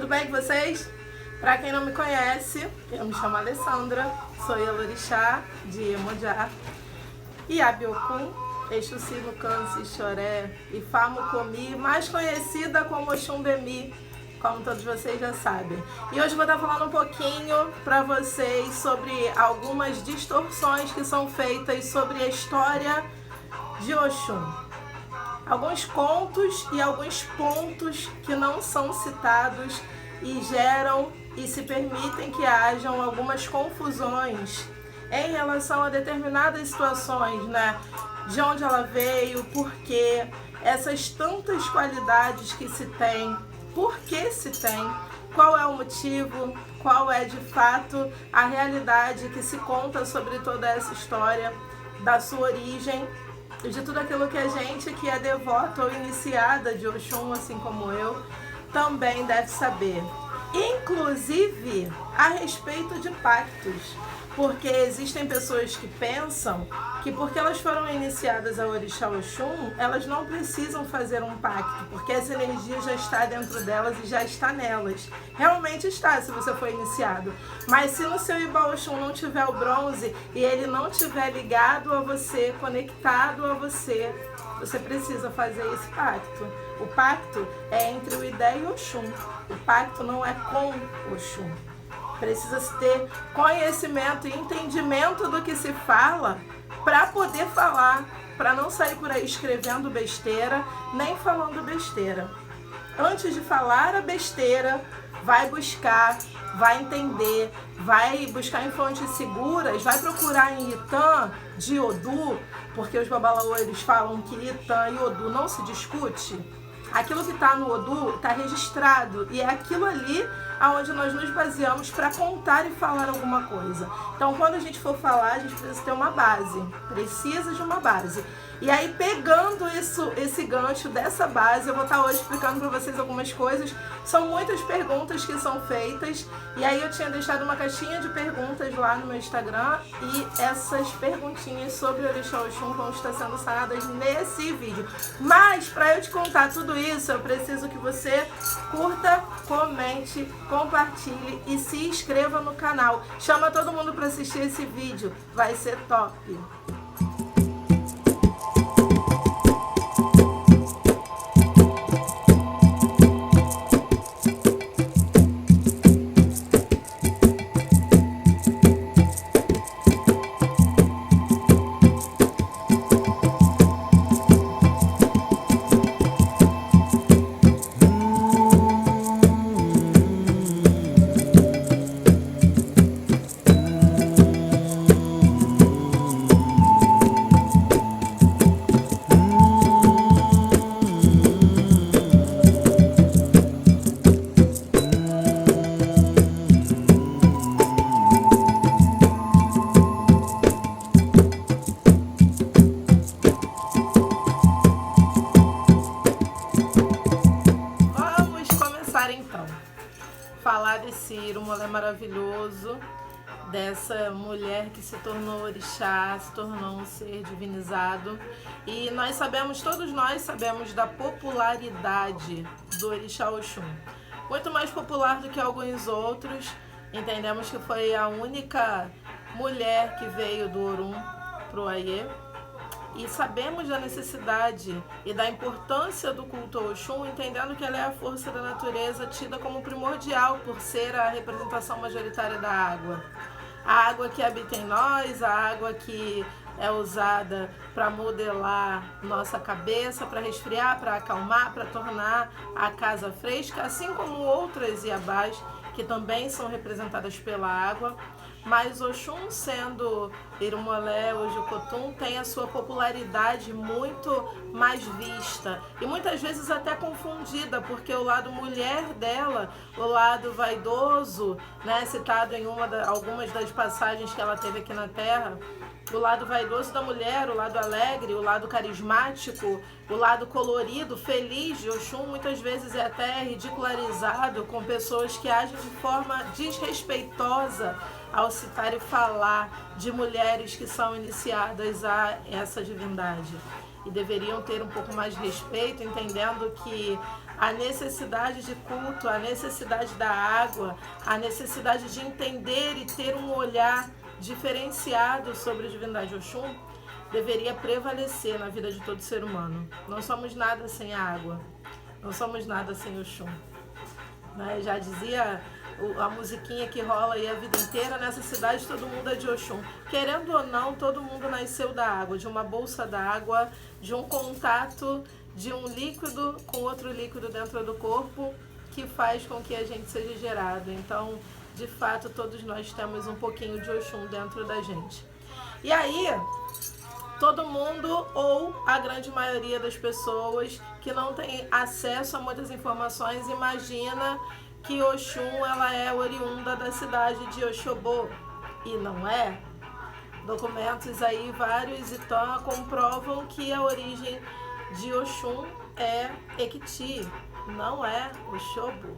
bem com vocês? Para quem não me conhece, eu me chamo Alessandra, sou Yalorixá de Iemonjá, Iabiokun, Exu no Câncer, Xoré e Famucomi, mais conhecida como Oxumbemi, como todos vocês já sabem. E hoje vou estar falando um pouquinho para vocês sobre algumas distorções que são feitas sobre a história de Oxum. Alguns contos e alguns pontos que não são citados e geram e se permitem que hajam algumas confusões em relação a determinadas situações, né? De onde ela veio, por quê, essas tantas qualidades que se tem, por que se tem, qual é o motivo, qual é de fato a realidade que se conta sobre toda essa história, da sua origem, de tudo aquilo que a gente que é devota ou iniciada de Oxum, assim como eu, também deve saber. Inclusive a respeito de pactos, porque existem pessoas que pensam que porque elas foram iniciadas a Orixá Oxum, elas não precisam fazer um pacto, porque essa energia já está dentro delas e já está nelas. Realmente está, se você foi iniciado. Mas se no seu Iba Oxum não tiver o bronze e ele não tiver ligado a você, conectado a você, você precisa fazer esse pacto. O pacto é entre o Idé e o Oxum. O pacto não é com o Oxum. Precisa-se ter conhecimento e entendimento do que se fala para poder falar, para não sair por aí escrevendo besteira, nem falando besteira. Antes de falar a besteira, vai buscar, vai entender, vai buscar em fontes seguras, vai procurar em Itã de Odu, porque os babalaô eles falam que Itã e Odu não se discute. Aquilo que está no Odu está registrado e é aquilo ali aonde nós nos baseamos para contar e falar alguma coisa. Então, quando a gente for falar, a gente precisa ter uma base, precisa de uma base. E aí, pegando esse gancho dessa base, eu vou estar hoje explicando para vocês algumas coisas. São muitas perguntas que são feitas, e aí eu tinha deixado uma caixinha de perguntas lá no meu Instagram, e essas perguntinhas sobre o Orixá Oxum vão estar sendo sanadas nesse vídeo. Mas, para eu te contar tudo isso, eu preciso que você curta, comente, compartilhe e se inscreva no canal. Chama todo mundo para assistir esse vídeo, vai ser top! Falar desse Irumolé maravilhoso, dessa mulher que se tornou orixá, se tornou um ser divinizado. E nós sabemos, todos nós sabemos da popularidade do Orixá Oxum. Muito mais popular do que alguns outros. Entendemos que foi a única mulher que veio do Orum pro Aiê. E sabemos da necessidade e da importância do culto ao Oxum, entendendo que ela é a força da natureza tida como primordial por ser a representação majoritária da água. A água que habita em nós, a água que é usada para modelar nossa cabeça, para resfriar, para acalmar, para tornar a casa fresca, assim como outras iabás que também são representadas pela água. Mas Oxum, sendo Irumolé ou Jucotum, tem a sua popularidade muito mais vista e muitas vezes até confundida, porque o lado mulher dela, o lado vaidoso, né, citado em algumas das passagens que ela teve aqui na Terra, o lado vaidoso da mulher, o lado alegre, o lado carismático, o lado colorido, feliz de Oxum, muitas vezes é até ridicularizado com pessoas que agem de forma desrespeitosa ao citar e falar de mulheres que são iniciadas a essa divindade. E deveriam ter um pouco mais de respeito, entendendo que a necessidade de culto, a necessidade da água, a necessidade de entender e ter um olhar diferenciado sobre a divindade Oxum deveria prevalecer na vida de todo ser humano. Não somos nada sem a água, não somos nada sem Oxum. Né? Já dizia a musiquinha que rola aí a vida inteira, nessa cidade todo mundo é de Oxum. Querendo ou não, todo mundo nasceu da água, de uma bolsa d'água, de um contato de um líquido com outro líquido dentro do corpo que faz com que a gente seja gerado. Então, de fato, todos nós temos um pouquinho de Oxum dentro da gente. E aí, todo mundo, ou a grande maioria das pessoas que não tem acesso a muitas informações, imagina que Oxum ela é oriunda da cidade de Oxobô. E não é. Documentos aí vários então comprovam que a origem de Oxum é Ekiti, não é Oxobô.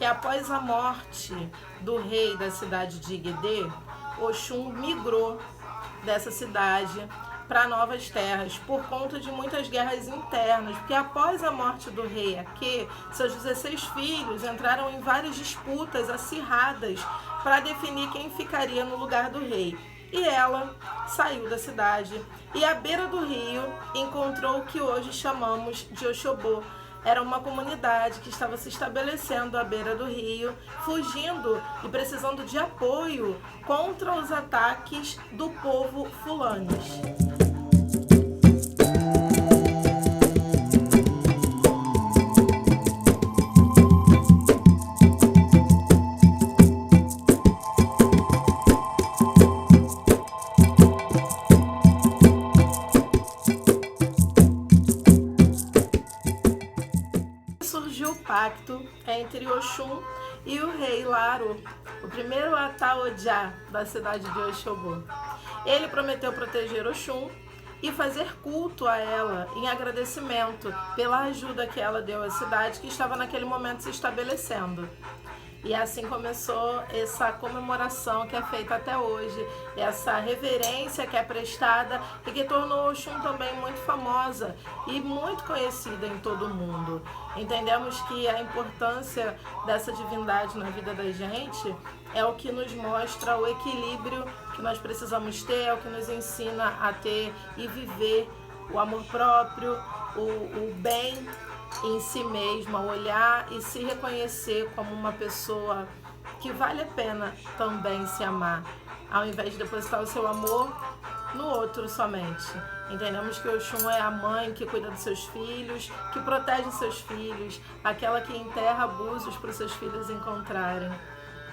Após a morte do rei da cidade de Igedê, Oxum migrou dessa cidade para novas terras por conta de muitas guerras internas, porque após a morte do rei Ake, seus 16 filhos entraram em várias disputas acirradas para definir quem ficaria no lugar do rei. E ela saiu da cidade e à beira do rio encontrou o que hoje chamamos de Oxobô. Era uma comunidade que estava se estabelecendo à beira do rio, fugindo e precisando de apoio contra os ataques do povo Fulanis. Surgiu o pacto entre Oxum e o rei Laro, o primeiro Ataojá da cidade de Oxobô. Ele prometeu proteger Oxum e fazer culto a ela em agradecimento pela ajuda que ela deu à cidade que estava naquele momento se estabelecendo. E assim começou essa comemoração que é feita até hoje, essa reverência que é prestada e que tornou Oxum também muito famosa e muito conhecida em todo o mundo. Entendemos que a importância dessa divindade na vida da gente é o que nos mostra o equilíbrio que nós precisamos ter, é o que nos ensina a ter e viver o amor próprio, o bem em si mesma, olhar e se reconhecer como uma pessoa que vale a pena também se amar, ao invés de depositar o seu amor no outro somente. Entendemos que Oxum é a mãe que cuida dos seus filhos, que protege seus filhos, aquela que enterra abusos para os seus filhos encontrarem.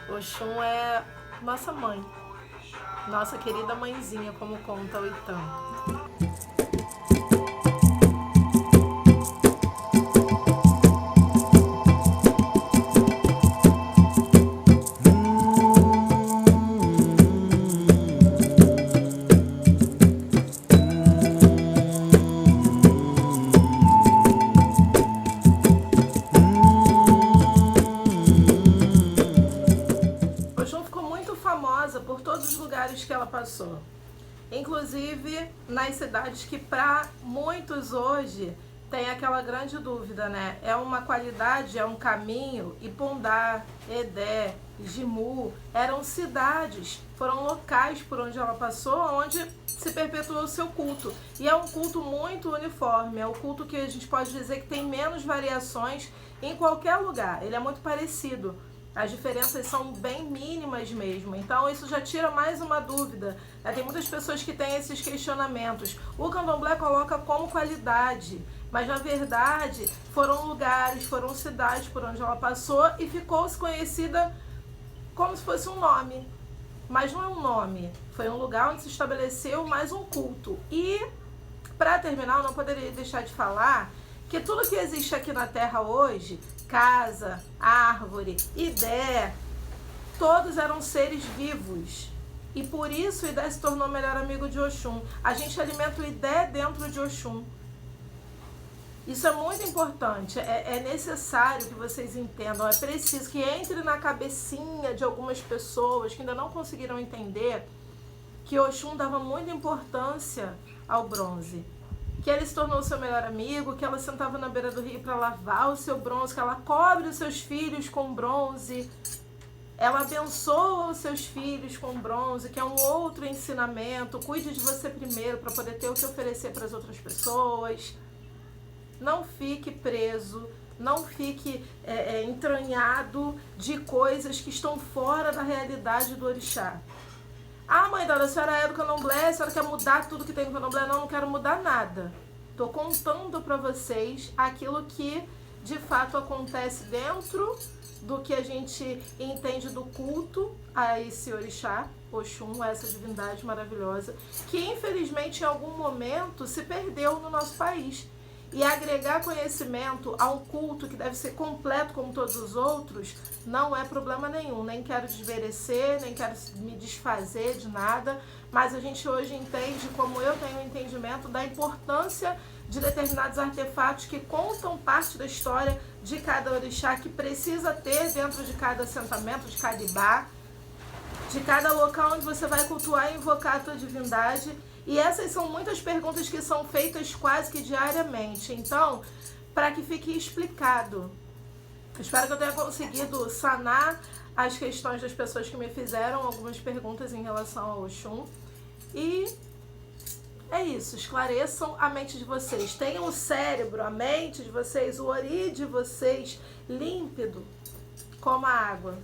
Oxum é nossa mãe, nossa querida mãezinha, como conta o Itã. Por todos os lugares que ela passou, inclusive nas cidades que para muitos hoje tem aquela grande dúvida, né? É uma qualidade, é um caminho. Ipondá, Edé, Jimu eram cidades, foram locais por onde ela passou, onde se perpetuou o seu culto. E é um culto muito uniforme, é o culto que a gente pode dizer que tem menos variações em qualquer lugar. Ele é muito parecido. As diferenças são bem mínimas mesmo, então isso já tira mais uma dúvida. Tem muitas pessoas que têm esses questionamentos. O candomblé coloca como qualidade, mas na verdade foram lugares, foram cidades por onde ela passou e ficou-se conhecida como se fosse um nome. Mas não é um nome, foi um lugar onde se estabeleceu mais um culto. E, para terminar, eu não poderia deixar de falar que tudo que existe aqui na Terra hoje, casa, árvore, ideia, todos eram seres vivos. E por isso o Idé se tornou o melhor amigo de Oxum. A gente alimenta o Idé dentro de Oxum. Isso é muito importante. É necessário que vocês entendam. É preciso que entre na cabecinha de algumas pessoas que ainda não conseguiram entender que Oxum dava muita importância ao bronze. Que ele se tornou o seu melhor amigo, que ela sentava na beira do rio para lavar o seu bronze, que ela cobre os seus filhos com bronze. Ela abençoa os seus filhos com bronze, que é um outro ensinamento. Cuide de você primeiro para poder ter o que oferecer para as outras pessoas. Não fique preso, não fique entranhado de coisas que estão fora da realidade do orixá. Ah, mãe Dora, a senhora é do candomblé, a senhora quer mudar tudo que tem no candomblé? Não, não quero mudar nada. Estou contando para vocês aquilo que de fato acontece dentro do que a gente entende do culto a esse orixá, Oxum, essa divindade maravilhosa, que infelizmente em algum momento se perdeu no nosso país. E agregar conhecimento a um culto que deve ser completo como todos os outros, não é problema nenhum. Nem quero desmerecer, nem quero me desfazer de nada, mas a gente hoje entende, como eu tenho um entendimento, da importância de determinados artefatos que contam parte da história de cada orixá, que precisa ter dentro de cada assentamento, de cada ibá, de cada local onde você vai cultuar e invocar a tua divindade. E essas são muitas perguntas que são feitas quase que diariamente. Então, para que fique explicado, espero que eu tenha conseguido sanar as questões das pessoas que me fizeram algumas perguntas em relação ao Oxum. E é isso, esclareçam a mente de vocês. Tenham o cérebro, a mente de vocês, o ori de vocês límpido como a água.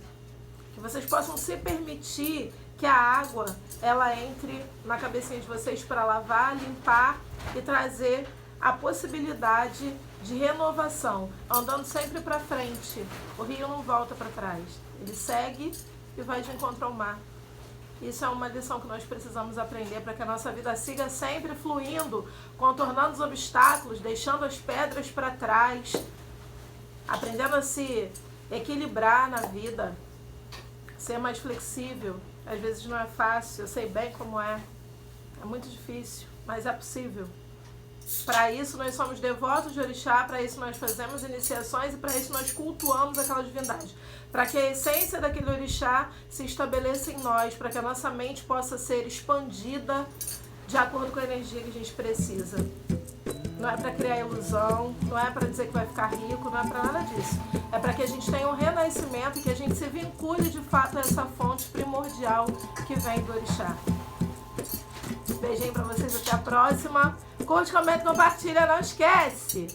Que vocês possam se permitir que a água ela entre na cabecinha de vocês para lavar, limpar e trazer a possibilidade de renovação, andando sempre para frente. O rio não volta para trás, ele segue e vai de encontro ao mar. Isso é uma lição que nós precisamos aprender para que a nossa vida siga sempre fluindo, contornando os obstáculos, deixando as pedras para trás, aprendendo a se equilibrar na vida, ser mais flexível. Às vezes não é fácil, eu sei bem como é muito difícil, mas é possível. Para isso nós somos devotos de orixá, para isso nós fazemos iniciações e para isso nós cultuamos aquela divindade. Para que a essência daquele orixá se estabeleça em nós, para que a nossa mente possa ser expandida de acordo com a energia que a gente precisa. Não é para criar ilusão, não é para dizer que vai ficar rico, não é para nada disso. É para que a gente tenha um renascimento e que a gente se vincule de fato a essa fonte primordial que vem do orixá. Beijinho para vocês, até a próxima. Curte, comenta, compartilha, não esquece!